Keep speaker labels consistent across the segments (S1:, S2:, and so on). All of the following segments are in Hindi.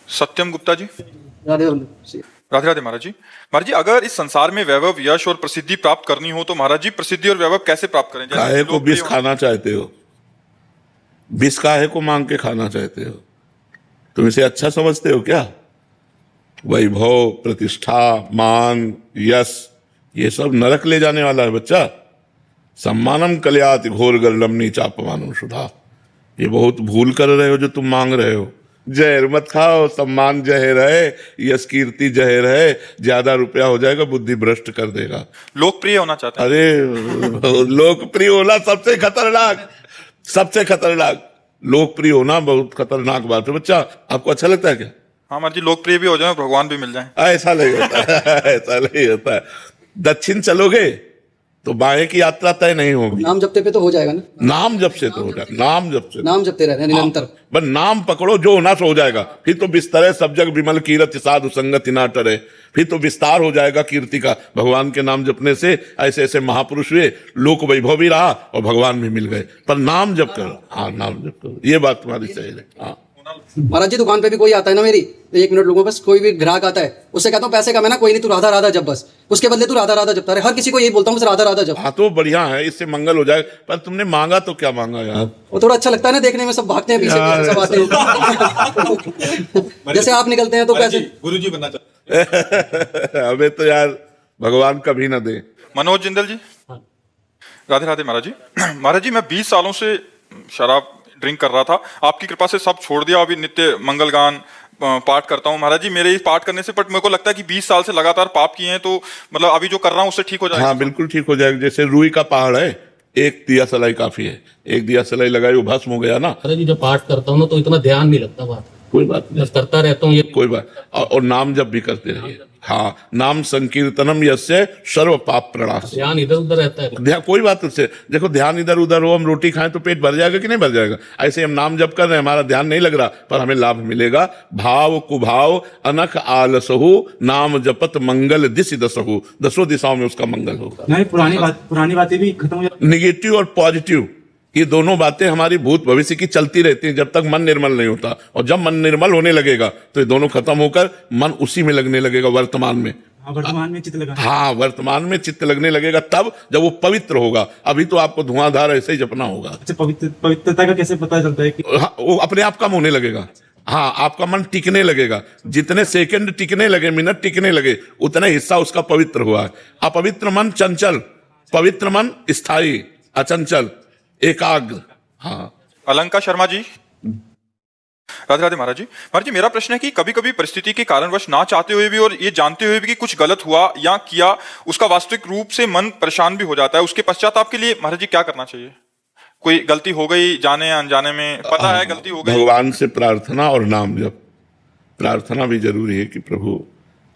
S1: सत्यम गुप्ता जी।
S2: राधे
S1: राधे राधे महाराज जी। महाराज जी, अगर इस संसार में वैभव, यश और प्रसिद्धि प्राप्त करनी हो तो महाराज जी प्रसिद्धि और वैभव कैसे प्राप्त करें? जैसे
S3: काहे को
S1: लोकप्रिय
S3: विष खाना चाहते हो? विष काहे को मांग के खाना चाहते हो? तुम इसे अच्छा समझते हो क्या? वैभव, प्रतिष्ठा, मान, यश, ये सब नरक ले जाने वाला है बच्चा। सम्मानम कल्याति घोर गर्लम नीचापमानम सुधा। ये बहुत भूल कर रहे हो जो तुम मांग रहे हो। जहर मत खाओ, सम्मान जहर है, यश कीर्ति जहर है, ज्यादा रुपया हो जाएगा, बुद्धि भ्रष्ट कर देगा।
S1: लोकप्रिय होना चाहते हैं।
S3: अरे लोकप्रिय होना सबसे खतरनाक, सबसे खतरनाक। लोकप्रिय होना बहुत खतरनाक बात है बच्चा। आपको अच्छा लगता है क्या?
S1: हाँ महाराज जी, लोकप्रिय भी हो जाए, भगवान भी मिल जाए।
S3: ऐसा नहीं होता है, ऐसा नहीं होता है। दक्षिण चलोगे तो बाएं की यात्रा तय नहीं होगी।
S2: नाम जपते पे तो हो जाएगा ना।
S3: नाम जप से तो हो जाएगा, नाम जप से।
S2: नाम जपते रहते हैं निरंतर।
S3: बस नाम पकड़ो, जो होना सो हो जाएगा। फिर तो विस्तार है, सब जग विमल कीरति साधु संगति ना टरे। फिर तो विस्तार हो जाएगा कीर्ति का। भगवान के नाम जपने से ऐसे ऐसे महापुरुष हुए, लोक वैभव भी रहा और भगवान भी मिल गए। पर नाम जप करो। हाँ, नाम जप करो, ये बात तुम्हारी सही है। हाँ
S2: महाराज जी, दुकान पे भी कोई आता है ना मेरी, तो 1 मिनट लोगों बस, कोई भी ग्राहक आता है उससे कहता हूँ पैसे कम है ना, कोई नहीं, तू राधा राधा जप बस। उसके बदले तू राधा राधा जपता रहे। हर किसी को यही बोलता हूँ, बस राधा राधा जप।
S3: हाँ, तो बढ़िया है, इससे मंगल हो जाएगा। पर तुमने मांगा तो क्या मांगा यार?
S2: वो थोड़ा अच्छा लगता है ना देखने में, सब भागते हैं पीछे पीछे, सब आते हैं। जैसे आप निकलते हैं तो कैसे
S1: गुरु जी बनना चाहते
S3: हमें तो यार भगवान कभी ना दे।
S1: मनोज जिंदल जी। राधे राधे महाराज जी। महाराज जी, मैं 20 सालों से शराब ड्रिंक कर रहा था, आपकी कृपा से सब छोड़ दिया। अभी नित्य मंगल गान पाठ करता हूँ महाराज जी। मेरे इस पाठ करने से बट मेरे को लगता है कि 20 साल से लगातार पाप किए हैं, तो मतलब अभी जो कर रहा हूँ उससे ठीक हो जाएगा।
S3: हाँ बिल्कुल ठीक हो जाएगा। जैसे रुई का पहाड़ है, एक दिया सलाई काफी है। एक दिया सलाई लगाई, वो भस्म हो गया ना।
S4: अरे जी, जब पाठ करता हूँ ना तो इतना ध्यान नहीं लगता बात।
S3: कोई बात नहीं,
S4: बस करता रहता हूँ ये।
S3: कोई बात। और नाम जब भी करते रहिए। हाँ, नाम संकीर्तनम यस्य सर्व पाप प्रणाश।
S4: ध्यान इधर उधर रहता है।
S3: ध्यान, कोई बात उससे देखो, ध्यान इधर उधर हो, हम रोटी खाएं तो पेट भर जाएगा कि नहीं भर जाएगा? ऐसे हम नाम जप कर रहे हैं, हमारा ध्यान नहीं लग रहा, पर हमें लाभ मिलेगा। भाव कुभाव अनख आलसहु नाम जपत मंगल दिशि दसहु। 10 दिशाओं में उसका मंगल होगा।
S5: नहीं, पुरानी बातें भी खत्म हो जाती।
S3: निगेटिव और पॉजिटिव, ये दोनों बातें हमारी भूत भविष्य की चलती रहती हैं जब तक मन निर्मल नहीं होता। और जब मन निर्मल होने लगेगा तो ये दोनों खत्म होकर मन उसी में लगने लगेगा, वर्तमान में।
S5: हाँ, वर्तमान में चित्त लगा।
S3: हाँ, वर्तमान में चित्त लगने लगेगा तब जब वो पवित्र होगा। अभी तो आपको धुआंधार ऐसे ही जपना होगा।
S5: अच्छा, पवित्रता का कैसे पता चलता है कि
S3: हाँ, वो अपने आप कम होने लगेगा। हाँ, आपका मन टिकने लगेगा। जितने सेकंड टिकने लगे, मिनट टिकने लगे, उतना हिस्सा उसका पवित्र हुआ है। अपवित्र मन चंचल, पवित्र मन स्थायी, अचंचल, एकाग्र। हाँ।
S1: अलंका शर्मा जी। राधे राधे महाराज जी। महाराज जी, मेरा प्रश्न है कि कभी कभी परिस्थिति के कारणवश ना चाहते हुए भी और ये जानते हुए भी कि कुछ गलत हुआ या किया, उसका वास्तविक रूप से मन परेशान भी हो जाता है। उसके पश्चाताप के लिए महाराज जी क्या करना चाहिए? कोई गलती हो गई, जाने अनजाने में, पता है गलती हो गई।
S3: भगवान से प्रार्थना और नाम जप। प्रार्थना भी जरूरी है कि प्रभु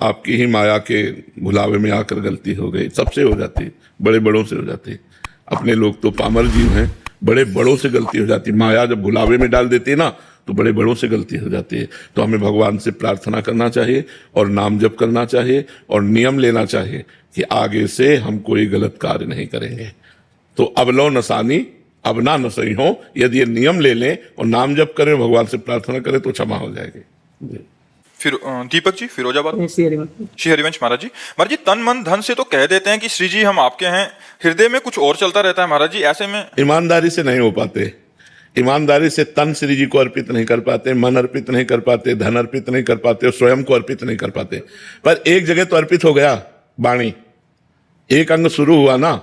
S3: आपकी ही माया के भुलावे में आकर गलती हो गई। सबसे हो जाती है, बड़े बड़ों से हो जाती है। अपने लोग तो पामर जीव हैं, बड़े बड़ों से गलती हो जाती है। माया जब भुलावे में डाल देती है ना, तो बड़े बड़ों से गलती हो जाती है। तो हमें भगवान से प्रार्थना करना चाहिए और नाम जप करना चाहिए और नियम लेना चाहिए कि आगे से हम कोई गलत कार्य नहीं करेंगे। तो अब लो नसानी अब ना नसई हो, यदि ये नियम ले लें और नाम जप करें, भगवान से प्रार्थना करें तो क्षमा हो जाएगी।
S1: फिर दीपक जी, फिरोजाबाद। श्री हरिवंश महाराज जी। महाराज जी, तन मन धन से तो कह देते हैं कि श्री जी हम आपके हैं, हृदय में कुछ और चलता रहता है महाराज जी। ऐसे में
S3: ईमानदारी से नहीं हो पाते। ईमानदारी से तन श्री जी को अर्पित नहीं कर पाते, मन अर्पित नहीं कर पाते, धन अर्पित नहीं कर पाते, स्वयं को अर्पित नहीं कर पाते। पर एक जगह तो अर्पित हो गया, वाणी। एक अंग शुरू हुआ ना,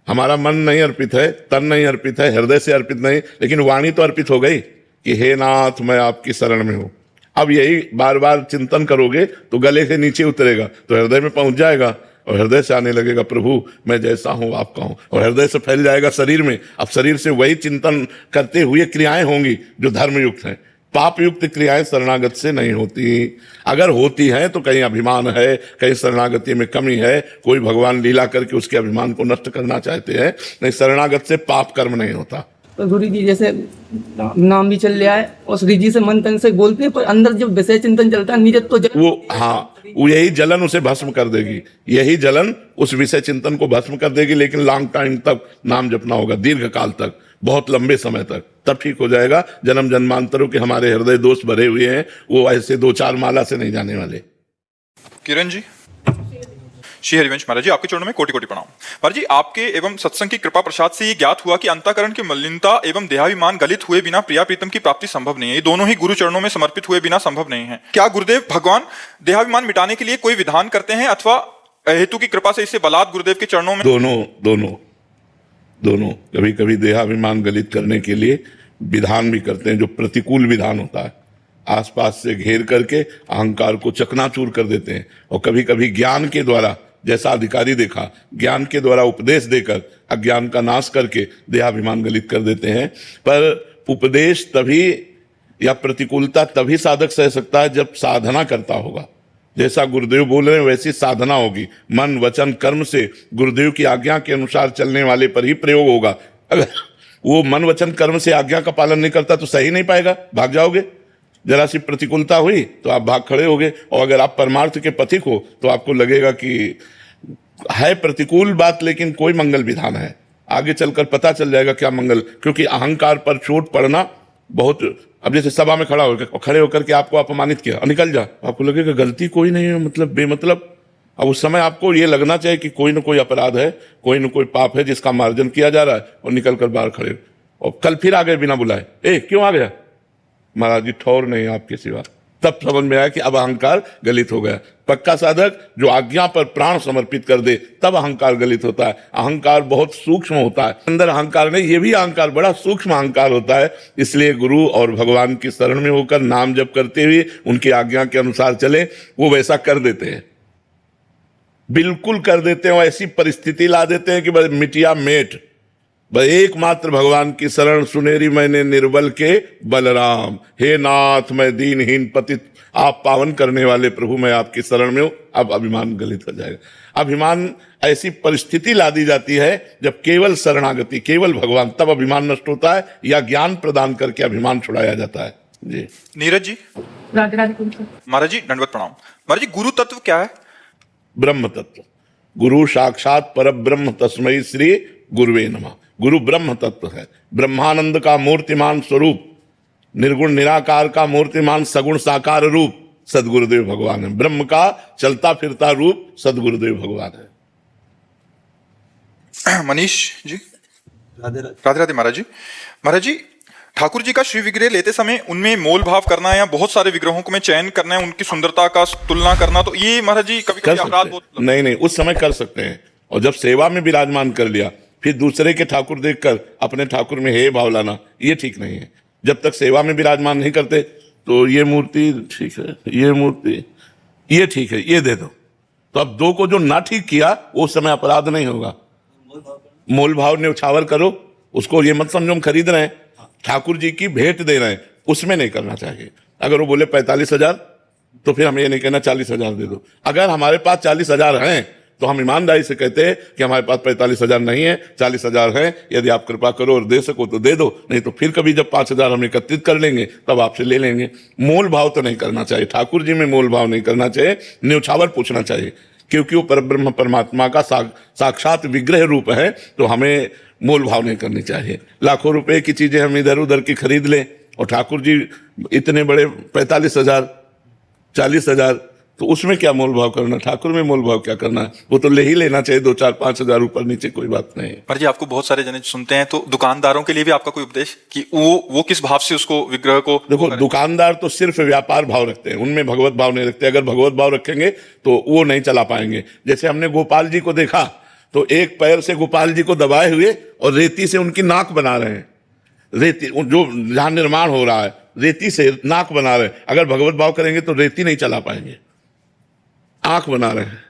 S3: हमारा मन नहीं अर्पित है, तन नहीं अर्पित है, हृदय से अर्पित नहीं, लेकिन वाणी तो अर्पित हो गई कि हे नाथ मैं आपकी शरण में हूं। अब यही बार बार चिंतन करोगे तो गले से नीचे उतरेगा, तो हृदय में पहुंच जाएगा और हृदय से आने लगेगा प्रभु मैं जैसा हूं आपका हूं, और हृदय से फैल जाएगा शरीर में। अब शरीर से वही चिंतन करते हुए क्रियाएं होंगी जो धर्म युक्त हैं। पाप युक्त क्रियाएं शरणागत से नहीं होती। अगर होती हैं तो कहीं अभिमान है, कहीं शरणागति में कमी है, कोई भगवान लीला करके उसके अभिमान को नष्ट करना चाहते हैं। नहीं, शरणागत से पाप कर्म नहीं होता।
S6: तो गुरु जी जैसे नाम भी चल रहा है और श्री जी से मन तन से बोलते हैं, पर अंदर जब विषय चिंतन चलता है नीरज तो
S3: वो, हाँ, वो यही जलन उसे भस्म कर देगी। यही जलन उस विषय चिंतन को भस्म कर देगी। लेकिन लॉन्ग टाइम तक नाम जपना होगा, दीर्घ काल तक। बहुत लंबे समय तक, तब ठीक हो जाएगा। जन्म जन्मांतरों के हमारे हृदय दोष भरे हुए हैं, वो ऐसे 2-4 माला से नहीं जाने वाले।
S1: किरण जी, श्री हरिवंश महाराज जी, आपके चरणों में कोटि कोटि प्रणाम। महाराज जी, आपके एवं सत्संग की कृपा प्रसाद से ये ज्ञात हुआ कि अंतःकरण की मलिनता एवं देहाभिमान गलित हुए बिना प्रिया प्रीतम की प्राप्ति संभव नहीं है। ये दोनों ही गुरु चरणों में समर्पित हुए बिना संभव नहीं है। क्या गुरुदेव भगवान देहाभिमान मिटाने के लिए कोई विधान करते हैं अथवा हेतु की कृपा से इससे बलात् गुरुदेव के चरणों में?
S3: दोनों कभी कभी देहाभिमान गलित करने के लिए विधान भी करते हैं, जो प्रतिकूल विधान होता है, आसपास से घेर करके अहंकार को चकनाचूर कर देते हैं। और कभी कभी ज्ञान के द्वारा, जैसा अधिकारी देखा, ज्ञान के द्वारा उपदेश देकर अज्ञान का नाश करके देहाभिमान गलित कर देते हैं। पर उपदेश तभी या प्रतिकूलता तभी साधक सह सकता है जब साधना करता होगा। जैसा गुरुदेव बोल रहे हैं वैसी साधना होगी, मन वचन कर्म से गुरुदेव की आज्ञा के अनुसार चलने वाले पर ही प्रयोग होगा। अगर वो मन वचन कर्म से आज्ञा का पालन नहीं करता तो सही नहीं पाएगा, भाग जाओगे। जरा सी प्रतिकूलता हुई तो आप भाग खड़े होगे। और अगर आप परमार्थ के पथिक हो तो आपको लगेगा कि है प्रतिकूल बात लेकिन कोई मंगल विधान है, आगे चलकर पता चल जाएगा क्या मंगल। क्योंकि अहंकार पर चोट पड़ना बहुत, अब जैसे सभा में खड़े होकर के आपको अपमानित किया और निकल जा, आपको लगेगा गलती कोई नहीं है, मतलब बेमतलब। अब उस समय आपको ये लगना चाहिए कि कोई न कोई अपराध है, कोई न कोई पाप है जिसका मार्जन किया जा रहा है, और निकल कर बाहर खड़े। और कल फिर आ गए बिना बुलाए, क्यों आ गया? महाराज जी ठौर नहीं आपके सिवा। तब समझ में आया कि अब अहंकार गलित हो गया। पक्का साधक जो आज्ञा पर प्राण समर्पित कर दे तब अहंकार गलित होता है। अहंकार बहुत सूक्ष्म होता है, अंदर अहंकार नहीं, ये भी अहंकार बड़ा सूक्ष्म अहंकार होता है। इसलिए गुरु और भगवान की शरण में होकर नाम जप करते हुए उनकी आज्ञा के अनुसार चले, वो वैसा कर देते हैं, बिल्कुल कर देते हैं। ऐसी परिस्थिति ला देते हैं कि बस मिटिया मेट, बस एकमात्र भगवान की शरण सुनेरी मैंने निर्बल के बलराम। हे नाथ मैं दीनहीन पतित, आप पावन करने वाले प्रभु, मैं आपकी शरण में हूं। अब अभिमान गलित हो जाएगा। अभिमान ऐसी परिस्थिति ला दी जाती है जब केवल शरणागति, केवल भगवान, तब अभिमान नष्ट होता है, या ज्ञान प्रदान करके अभिमान छुड़ाया जाता है। जी
S1: नीरज जी,
S6: राधे राधे कुलसर।
S1: महाराज जी दंडवत प्रणाम। महाराज जी, गुरु तत्व क्या है?
S3: ब्रह्म तत्व, गुरु साक्षात पर ब्रह्म, तस्मै श्री गुरुवे नमः। गुरु ब्रह्म तत्व है, ब्रह्मानंद का मूर्तिमान स्वरूप, निर्गुण निराकार का मूर्तिमान सगुण साकार रूप सदगुरुदेव भगवान है। ब्रह्म का चलता फिरता रूप सदगुरुदेव भगवान है।
S1: मनीष जी,
S5: राधे राधे।
S1: राधे राधे महाराज जी। महाराज जी, ठाकुर जी का श्री विग्रह लेते समय उनमें मोल भाव करना या बहुत सारे विग्रहों को में चयन करना है, उनकी सुंदरता का तुलना करना, तो ये महाराज जी कभी
S3: कर
S1: कभी अपराध
S3: सकते
S1: बहुत
S3: हैं। नहीं, उस समय कर सकते हैं। और जब सेवा में विराजमान कर लिया फिर दूसरे के ठाकुर देखकर अपने ठाकुर में हे भाव लाना, ये ठीक नहीं है। जब तक सेवा में विराजमान नहीं करते तो ये मूर्ति ठीक है, ये मूर्ति ये ठीक है, ये दे दो। तो अब दो को जो ना ठीक किया वो उस समय अपराध नहीं होगा। मोल भाव न्यौछावर करो, उसको ये मत समझो हम खरीद रहे हैं, ठाकुर जी की भेंट दे रहे हैं, उसमें नहीं करना चाहिए। अगर वो बोले 45,000 तो फिर हमें ये नहीं कहना 40,000 दे दो। अगर हमारे पास 40,000 हैं तो हम ईमानदारी से कहते हैं कि हमारे पास 45,000 नहीं है, 40,000 है, यदि आप कृपा करो और दे सको तो दे दो, नहीं तो फिर कभी जब 5,000 हम एकत्रित कर लेंगे तब आपसे ले लेंगे। मोल भाव तो नहीं करना चाहिए, ठाकुर जी में मोल भाव नहीं करना चाहिए, न्यौछावर पूछना चाहिए, क्योंकि वो परब्रह्म परमात्मा का साक्षात विग्रह रूप है, तो हमें मोल भाव नहीं करनी चाहिए। लाखों रुपए की चीजें हम इधर उधर की खरीद लें और ठाकुर जी इतने बड़े 45,000 40,000, तो उसमें क्या मोल भाव करना, ठाकुर में मोल भाव क्या करना है? वो तो ले ही लेना चाहिए, 2-4-5,000 ऊपर नीचे कोई बात नहीं।
S1: पर जी आपको बहुत सारे जने सुनते हैं, तो दुकानदारों के लिए भी आपका कोई उपदेश कि वो किस भाव से उसको विग्रह को?
S3: देखो, दुकानदार तो सिर्फ व्यापार भाव रखते हैं, उनमें भगवत भाव नहीं रखते। अगर भगवत भाव रखेंगे तो वो नहीं चला पाएंगे। जैसे हमने गोपाल जी को देखा तो एक पैर से गोपाल जी को दबाए हुए और रेती से उनकी नाक बना रहे हैं। रेती जो जहां निर्माण हो रहा है, रेती से नाक बना रहे हैं। अगर भगवत भाव करेंगे तो रेती नहीं चला पाएंगे। आंख बना रहे हैं,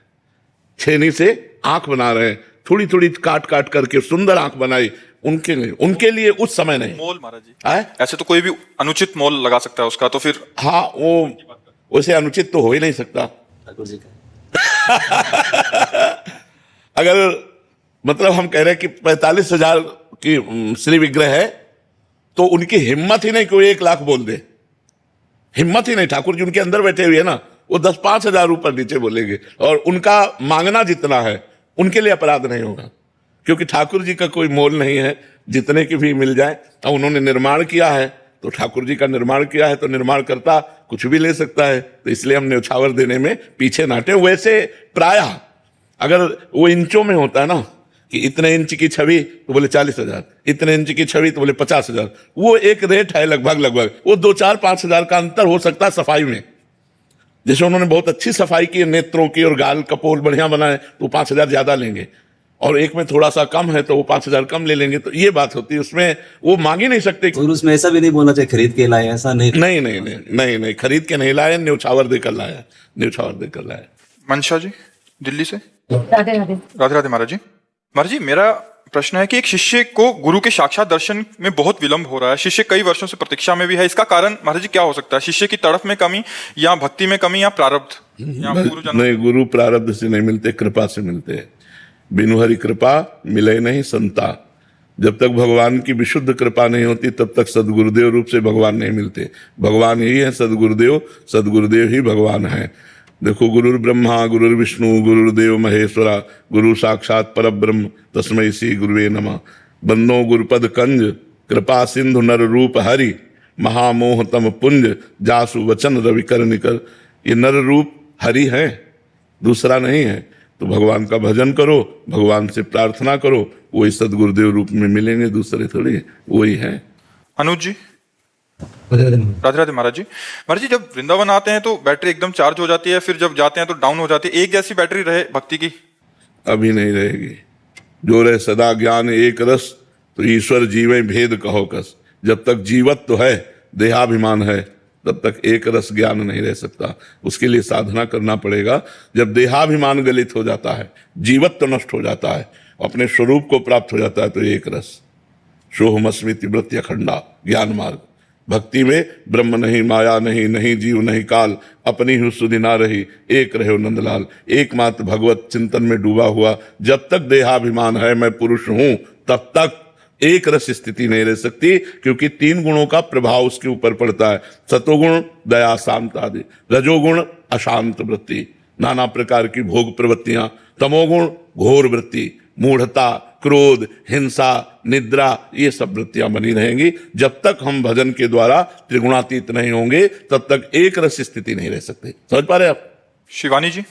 S3: छेनी से आंख बना रहे हैं, थोड़ी थोड़ी काट काट करके सुंदर आंख बनाई। उनके लिए उस समय नहीं
S1: मोल महाराज जी, ऐसे तो कोई भी अनुचित मोल लगा सकता है उसका, तो फिर
S3: हाँ, वो उसे अनुचित तो हो ही नहीं सकता।
S2: ठाकुर जी का
S3: अगर मतलब हम कह रहे हैं कि 45,000 की श्री विग्रह है तो उनकी हिम्मत ही नहीं कि वो 1 लाख बोल दे, हिम्मत ही नहीं। ठाकुर जी उनके अंदर बैठे हुए है ना, वो 10-5,000 ऊपर नीचे बोलेंगे और उनका मांगना जितना है उनके लिए अपराध नहीं होगा, क्योंकि ठाकुर जी का कोई मोल नहीं है, जितने की भी मिल जाए। अब उन्होंने निर्माण किया है तो ठाकुर जी का निर्माण किया है तो निर्माण करता कुछ भी ले सकता है, तो इसलिए हम न्यौछावर देने में पीछे ना हटे। वैसे प्रायः अगर वो इंचों में होता है ना कि इतने इंच की छवि तो बोले 40,000, इतने इंच की छवि तो बोले 50,000, वो एक रेट है लगभग। वो 2-4-5 हजार का अंतर हो सकता है सफाई में। जैसे उन्होंने बहुत अच्छी सफाई की नेत्रों की और गाल कपोल बढ़िया बनाए तो 5,000 ज्यादा लेंगे, और एक में थोड़ा सा कम है तो वो 5,000 कम ले लेंगे। तो ये बात होती है, उसमें वो मांग ही नहीं सकते।
S7: और उसमें ऐसा भी नहीं बोलना चाहिए खरीद के लाए, ऐसा नहीं।
S3: नहीं, खरीद के नहीं लाया, न्यौछावर देकर लाया।
S1: मनशा जी दिल्ली से।
S8: राधे राधे।
S1: राधे राधे महाराज जी। महाराज जी, मेरा प्रश्न है कि एक शिष्य को गुरु के साक्षात दर्शन में बहुत विलंब हो रहा है, शिष्य कई वर्षों से प्रतीक्षा में भी है, इसका कारण महाराज जी क्या हो सकता है? शिष्य की तड़फ में कमी, या भक्ति में कमी, या प्रारब्ध, या
S3: नहीं, गुरु प्रारब्ध से नहीं मिलते, कृपा से मिलते हैं। बिनु हरि कृपा मिले नहीं संता। जब तक भगवान की विशुद्ध कृपा नहीं होती तब तक सदगुरुदेव रूप से भगवान नहीं मिलते। भगवान ही है सदगुरुदेव, सदगुरुदेव ही भगवान है। देखो, गुरुर् ब्रह्मा गुरुर्विष्णु गुरुर्देव महेश्वरा, गुरु साक्षात परब्रह्म तस्मै श्री गुरुवे नमः। बंदो गुरुपद कंज, कृपा सिंधु नर रूप हरि, महामोह तम पुंज, जासु वचन रवि कर निकर। ये नर रूप हरि है, दूसरा नहीं है। तो भगवान का भजन करो, भगवान से प्रार्थना करो, वही सदगुरुदेव रूप में मिलेंगे, दूसरे थोड़ी, वही है।
S1: अनुज जी। राधे राधे महाराज जी। महाराज जी, जब वृंदावन आते हैं तो बैटरी एकदम चार्ज हो जाती है, फिर जब जाते हैं तो डाउन हो जाती है। एक जैसी बैटरी रहे भक्ति की?
S3: अभी नहीं रहेगी। जो रहे सदा ज्ञान एक रस, तो ईश्वर जीवे भेद कहो कस। जब तक जीवत तो है, देहाभिमान है, तब तक एक रस ज्ञान नहीं रह सकता। उसके लिए साधना करना पड़ेगा। जब देहाभिमान गलित हो जाता है, जीवत तो नष्ट हो जाता है, अपने स्वरूप को प्राप्त हो जाता है, तो एक रस सोहमस्मिति वृत्ति अखंडा ज्ञान मार्ग। भक्ति में ब्रह्म नहीं, माया नहीं, नहीं जीव नहीं काल, अपनी ही सुधि ना रही, एक रहे नंदलाल। एकमात्र भगवत चिंतन में डूबा हुआ जब तक देहाभिमान है, मैं पुरुष हूं, तब तक एक रस स्थिति नहीं रह सकती, क्योंकि 3 गुणों का प्रभाव उसके ऊपर पड़ता है। सतोगुण दया शांत आदि, रजोगुण अशांत वृत्ति, नाना प्रकार की भोग प्रवृत्तियां, तमोगुण घोर वृत्ति, मूढ़ता, क्रोध, हिंसा, निद्रा, ये सब वृत्तियां बनी रहेंगी। जब तक हम भजन के द्वारा त्रिगुणातीत नहीं होंगे तब तक एक रस स्थिति नहीं रह सकती। समझ पा रहे आप?
S1: शिवानी जी।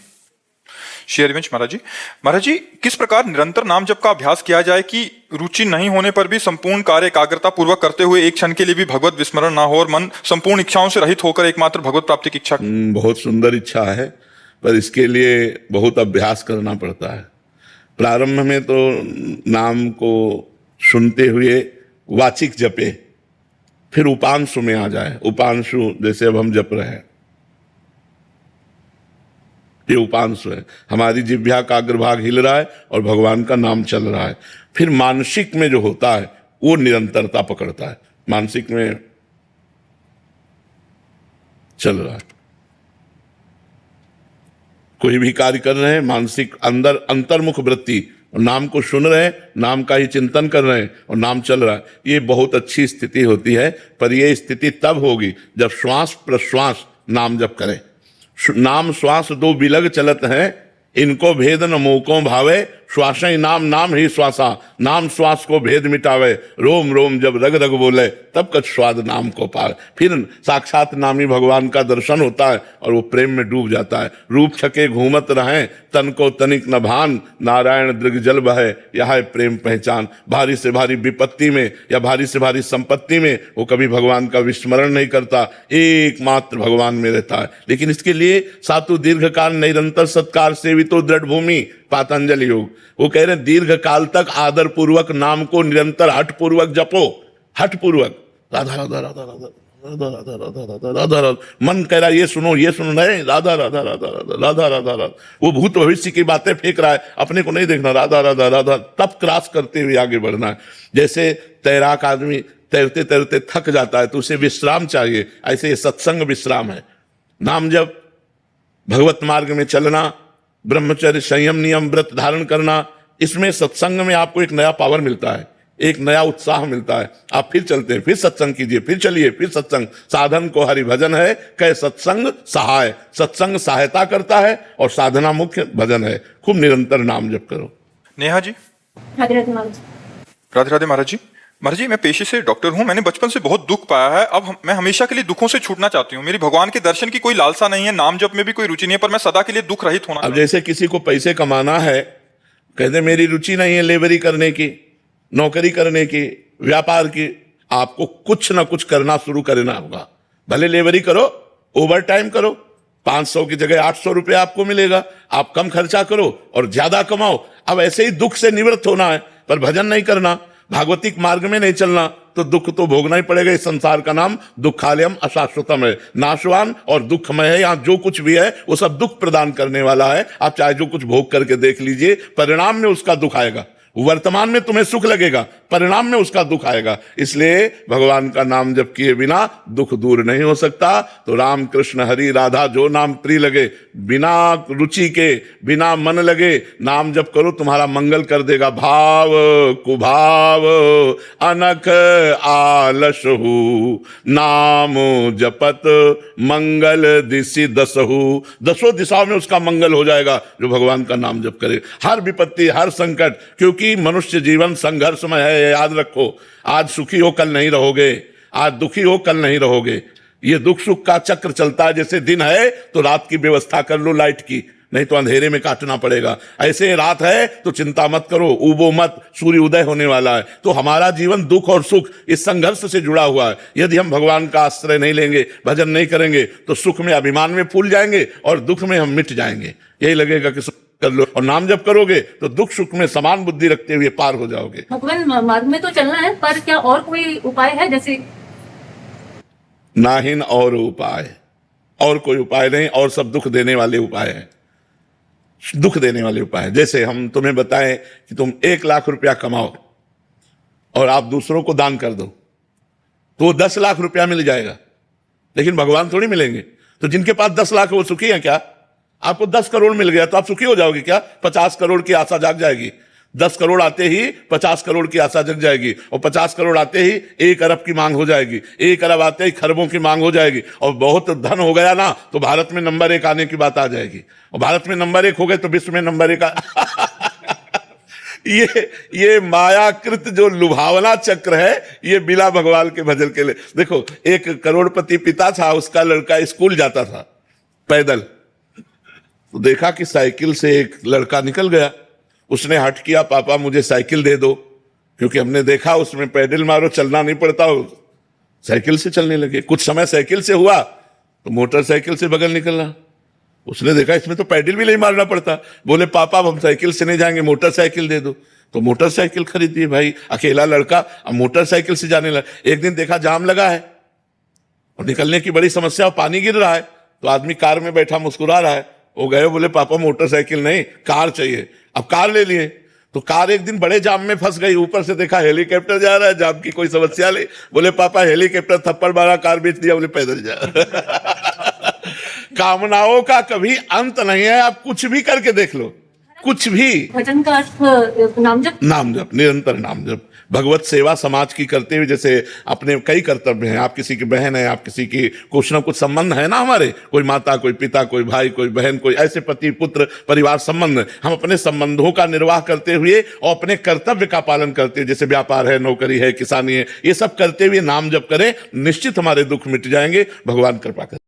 S1: श्री हरिवंश महाराज जी। महाराज जी, किस प्रकार निरंतर नाम जप का अभ्यास किया जाए कि रुचि नहीं होने पर भी संपूर्ण कार्य एकाग्रता पूर्वक करते हुए एक क्षण के लिए भी भगवत विस्मरण ना हो और मन संपूर्ण इच्छाओं से रहित होकर एकमात्र भगवत प्राप्ति की इच्छा?
S3: बहुत सुंदर इच्छा है, पर इसके लिए बहुत अभ्यास करना पड़ता है। प्रारंभ में तो नाम को सुनते हुए वाचिक जपे, फिर उपांशु में आ जाए। उपांशु जैसे अब हम जप रहे हैं, ये उपांशु है। हमारी जिह्वा का अग्रभाग हिल रहा है और भगवान का नाम चल रहा है। फिर मानसिक में जो होता है वो निरंतरता पकड़ता है, मानसिक में चल रहा है। कोई भी कार्य कर रहे हैं, मानसिक अंदर अंतर्मुख वृत्ति, और नाम को सुन रहे हैं, नाम का ही चिंतन कर रहे हैं और नाम चल रहा है, ये बहुत अच्छी स्थिति होती है। पर यह स्थिति तब होगी जब श्वास प्रश्वास नाम जप करें। नाम श्वास 2 बिलग चलत हैं, इनको भेद न मोको भावे, श्वास ही नाम नाम ही श्वासा, नाम श्वास को भेद मिटावे, रोम रोम जब रग रग बोले तब कछ स्वाद नाम को पावे। फिर साक्षात नामी भगवान का दर्शन होता है और वो प्रेम में डूब जाता है। रूप छके घूमत रहें, तन को तनिक न भान, नारायण दृग जल बहे, यह है प्रेम पहचान। भारी से भारी विपत्ति में या भारी से भारी संपत्ति में वो कभी भगवान का विस्मरण नहीं करता, एकमात्र भगवान में रहता है। लेकिन इसके लिए सातु दीर्घकाल निरंतर सत्कार सेवितो दृढ़ भूमि, पातंजलि योग। वो कह रहे हैं दीर्घ काल तक आदर पूर्वक नाम को निरंतर हठ पूर्वक जपो, हठ पूर्वक राधा राधा राधा राधा राधा राधा राधा राधा राधा राधा। मन कह रहा है ये सुनो नहीं, राधा राधा राधा राधा राधा राधा राधा। वो भूत भविष्य की बातें फेंक रहा है, अपने को नहीं देखना, राधा राधा राधा। तब क्रॉस करते हुए आगे बढ़ना है। जैसे तैराक आदमी तैरते तैरते थक जाता है तो उसे विश्राम चाहिए, ऐसे ये सत्संग विश्राम है। नाम जप, भगवत मार्ग में चलना, ब्रह्मचर्य संयम नियम व्रत धारण करना, इसमें सत्संग में आपको एक नया पावर मिलता है, एक नया उत्साह मिलता है। आप फिर चलते हैं, फिर सत्संग कीजिए, फिर चलिए, फिर सत्संग। साधन को हरि भजन है, कह सत्संग सहाय। सत्संग सहायता करता है और साधना मुख्य भजन है। खूब निरंतर नाम जप करो।
S1: नेहा जी।
S8: राधे राधे महाराज।
S1: राधे राधे महाराज जी। महाराज जी मैं पेशे से डॉक्टर हूँ, मैंने बचपन से बहुत दुख पाया है। अब मैं हमेशा के लिए दुखों से छूटना चाहती हूँ। मेरी भगवान के दर्शन की कोई लालसा नहीं है, नाम जप में भी कोई रुचि नहीं है, पर मैं सदा के लिए दुख रहित होना
S3: अब जैसे किसी को पैसे कमाना है, कहते मेरी रुचि नहीं है लेबरी करने की, नौकरी करने की, व्यापार की, आपको कुछ ना कुछ करना शुरू करना होगा। भले लेबरी करो, ओवर टाइम करो, 500 की जगह 800 रुपया आपको मिलेगा। आप कम खर्चा करो और ज्यादा कमाओ। अब ऐसे ही दुख से निवृत्त होना है, पर भजन नहीं करना, भागवतिक मार्ग में नहीं चलना, तो दुख तो भोगना ही पड़ेगा। इस संसार का नाम दुखालयम अशाश्वतम है, नाशवान और दुखमय है। यहाँ जो कुछ भी है वो सब दुख प्रदान करने वाला है। आप चाहे जो कुछ भोग करके देख लीजिए, परिणाम में उसका दुख आएगा। वर्तमान में तुम्हें सुख लगेगा, परिणाम में उसका दुख आएगा। इसलिए भगवान का नाम जप किए बिना दुख दूर नहीं हो सकता। तो राम कृष्ण हरि राधा जो नाम प्रिय लगे, बिना रुचि के, बिना मन लगे नाम जप करो, तुम्हारा मंगल कर देगा। भाव कुभाव अनख आलसहु, नाम जपत मंगल दिशि दसहु। दसों दिशाओं में उसका मंगल हो जाएगा जो भगवान का नाम जप करे। हर विपत्ति, हर संकट, क्योंकि मनुष्य जीवन संघर्षमय है, याद रखो। आज सुखी हो कल नहीं रहोगे, आज दुखी हो कल नहीं रहोगे। ये दुख सुख का चक्र चलता है। जैसे दिन है तो रात की व्यवस्था कर लो लाइट की, नहीं तो अंधेरे में काटना पड़ेगा। ऐसे रात है तो चिंता मत करो, उबो मत, सूर्य उदय होने वाला है। तो हमारा जीवन दुख और सुख इस संघर्ष से जुड़ा हुआ है। यदि हम भगवान का आश्रय नहीं लेंगे, भजन नहीं करेंगे, तो सुख में अभिमान में फूल जाएंगे और दुख में हम मिट जाएंगे। यही लगेगा कि कर लो, और नाम जप करोगे तो दुख सुख में समान बुद्धि रखते हुए पार हो जाओगे।
S8: भगवान मार्ग में तो चलना है, पर क्या और कोई उपाय है? जैसे
S3: नाहिन और उपाय, और कोई उपाय नहीं, और सब दुख देने वाले उपाय हैं, दुख देने वाले उपाय। जैसे हम तुम्हें बताएं कि तुम 1 लाख रुपया कमाओ और आप दूसरों को दान कर दो, तो 10 लाख रुपया मिल जाएगा। लेकिन भगवान थोड़ी मिलेंगे। तो जिनके पास 10 लाख वो सुखी हैं क्या? आपको 10 करोड़ मिल गया तो आप सुखी हो जाओगे क्या? 50 करोड़ की आशा जाग जाएगी। 10 करोड़ आते ही 50 करोड़ की आशा जग जाएगी, और 50 करोड़ आते ही 1 अरब की मांग हो जाएगी, 1 अरब आते ही खरबों की मांग हो जाएगी, और बहुत धन हो गया ना तो भारत में नंबर 1 आने की बात आ जाएगी। और भारत में नंबर 1 हो गए तो विश्व में नंबर 1 ये मायाकृत जो लुभावना चक्र है, ये बिना भगवान के भजन के लिए। देखो, एक करोड़पति पिता था, उसका लड़का स्कूल जाता था पैदल, तो देखा कि साइकिल से एक लड़का निकल गया। उसने हट किया, पापा मुझे साइकिल दे दो, क्योंकि हमने देखा उसमें पैडल मारो चलना नहीं पड़ता, साइकिल से चलने लगे। कुछ समय साइकिल से हुआ तो मोटरसाइकिल से बगल निकलना। उसने देखा इसमें तो पैडल भी नहीं मारना पड़ता। बोले पापा हम साइकिल से नहीं जाएंगे, मोटरसाइकिल दे दो। तो मोटरसाइकिल खरीद दिए। भाई अकेला लड़का अब मोटरसाइकिल से जाने लगा। एक दिन देखा जाम लगा है और निकलने की बड़ी समस्या, पानी गिर रहा है, तो आदमी कार में बैठा मुस्कुरा रहा है। वो गए, बोले पापा मोटरसाइकिल नहीं कार चाहिए। अब कार ले लिए। तो कार एक दिन बड़े जाम में फंस गई। ऊपर से देखा हेलीकॉप्टर जा रहा है, जाम की कोई समस्या नहीं। बोले पापा हेलीकॉप्टर थप्पड़ मारा, कार बेच दिया। बोले पैदल जा। कामनाओं का कभी अंत नहीं है। आप कुछ भी करके देख लो, कुछ भी।
S8: भजन का अर्थ नाम जप,
S3: नाम जप, निरंतर नाम जप, भगवत सेवा समाज की करते हुए। जैसे अपने कई कर्तव्य हैं, आप किसी की बहन है, आप किसी की कुछ ना कुछ संबंध है ना हमारे, कोई माता, कोई पिता, कोई भाई, कोई बहन, कोई ऐसे पति पुत्र परिवार संबंध। हम अपने संबंधों का निर्वाह करते हुए और अपने कर्तव्य का पालन करते हुए, जैसे व्यापार है, नौकरी है, किसानी है, ये सब करते हुए नाम जप करें, निश्चित हमारे दुख मिट जाएंगे। भगवान कृपा करें।